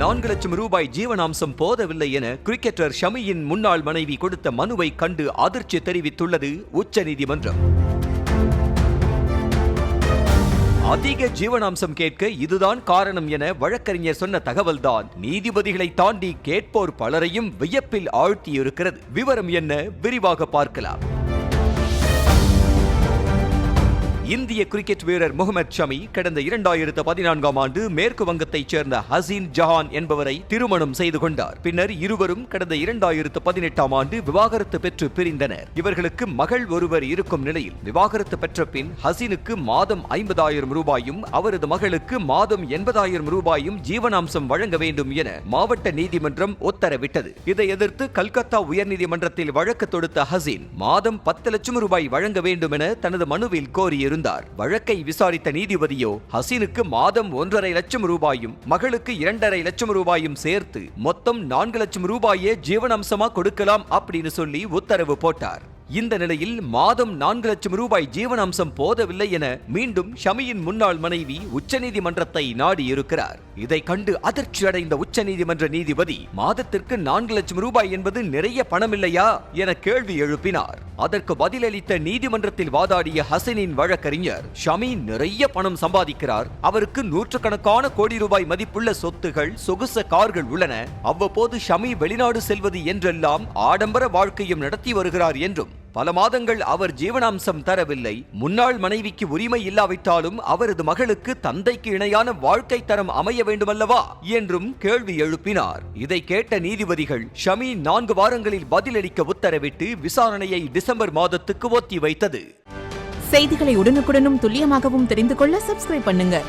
4 லட்சம் ரூபாய் ஜீவனாம்சம் போதவில்லை என கிரிக்கெட்டர் ஷமியின் முன்னாள் மனைவி கொடுத்த மனுவை கண்டு அதிர்ச்சி தெரிவித்துள்ளது உச்சநீதிமன்றம். அதிக ஜீவனாம்சம் கேட்க இதுதான் காரணம் என வழக்கறிஞர் சொன்ன தகவல்தான் நீதிபதிகளை தாண்டி கேட்போர் பலரையும் வியப்பில் ஆழ்த்தியிருக்கிறது. விவரம் என்ன, விரிவாக பார்க்கலாம். இந்திய கிரிக்கெட் வீரர் முகமது ஷமி கடந்த 2014ஆம் ஆண்டு மேற்கு வங்கத்தைச் சேர்ந்த ஹசீன் ஜஹான் என்பவரை திருமணம் செய்து கொண்டார். பின்னர் இருவரும் கடந்த 2018ஆம் ஆண்டு விவாகரத்து பெற்று பிரிந்தனர். இவர்களுக்கு மகள் ஒருவர் இருக்கும் நிலையில் விவாகரத்து பெற்ற பின் ஹசீனுக்கு மாதம் 50,000 ரூபாயும் அவரது மகளுக்கு மாதம் 80,000 ரூபாயும் ஜீவனாம்சம் வழங்க வேண்டும் என மாவட்ட நீதிமன்றம் உத்தரவிட்டது. இதை எதிர்த்து கல்கத்தா உயர்நீதிமன்றத்தில் வழக்கு தொடுத்த ஹசீன் மாதம் 10 லட்சம் ரூபாய் வழங்க வேண்டும் என தனது மனுவில் கோரியிருந்தார். வழக்கை விசாரித்த நீதிபதியோ ஹசீனுக்கு மாதம் 1.5 லட்சம் ரூபாயும் மகளுக்கு 2.5 லட்சம் ரூபாயும் சேர்த்து மொத்தம் 4 லட்சம் ரூபாயே ஜீவனாம்சமா கொடுக்கலாம் அப்படின்னு சொல்லி உத்தரவு போட்டார். இந்த நிலையில் மாதம் 4 லட்சம் ரூபாய் ஜீவனாம்சம் போதவில்லை என மீண்டும் ஷமியின் முன்னாள் மனைவி உச்சநீதிமன்றத்தை நாடியிருக்கிறார். இதை கண்டு அதிர்ச்சி அடைந்த உச்சநீதிமன்ற நீதிபதி மாதத்திற்கு 4 லட்சம் ரூபாய் என்பது நிறைய பணம் இல்லையா என கேள்வி எழுப்பினார். அதற்கு பதிலளித்த நீதிமன்றத்தில் வாதாடிய ஹசனின் வழக்கறிஞர், ஷமி நிறைய பணம் சம்பாதிக்கிறார், அவருக்கு நூற்றுக்கணக்கான கோடி ரூபாய் மதிப்புள்ள சொத்துகள், சொகுசு கார்கள் உள்ளன, அவ்வப்போது ஷமி வெளிநாடு செல்வது என்றெல்லாம் ஆடம்பர வாழ்க்கையும் நடத்தி வருகிறார் என்றும் பல மாதங்கள் அவர் ஜீவனாம்சம் தரவில்லை, முன்னாள் மனைவிக்கு உரிமை இல்லாவிட்டாலும் அவரது மகளுக்கு தந்தைக்கு இணையான வாழ்க்கை தரம் அமைய வேண்டுமல்லவா என்றும் கேள்வி எழுப்பினார். இதை கேட்ட நீதிபதிகள் ஷமி 4 வாரங்களில் பதிலளிக்க உத்தரவிட்டு விசாரணையை டிசம்பர் மாதத்துக்கு ஒத்தி வைத்தது. செய்திகளை உடனுக்குடனும் துல்லியமாகவும் தெரிந்து கொள்ள சப்ஸ்கிரைப் பண்ணுங்க.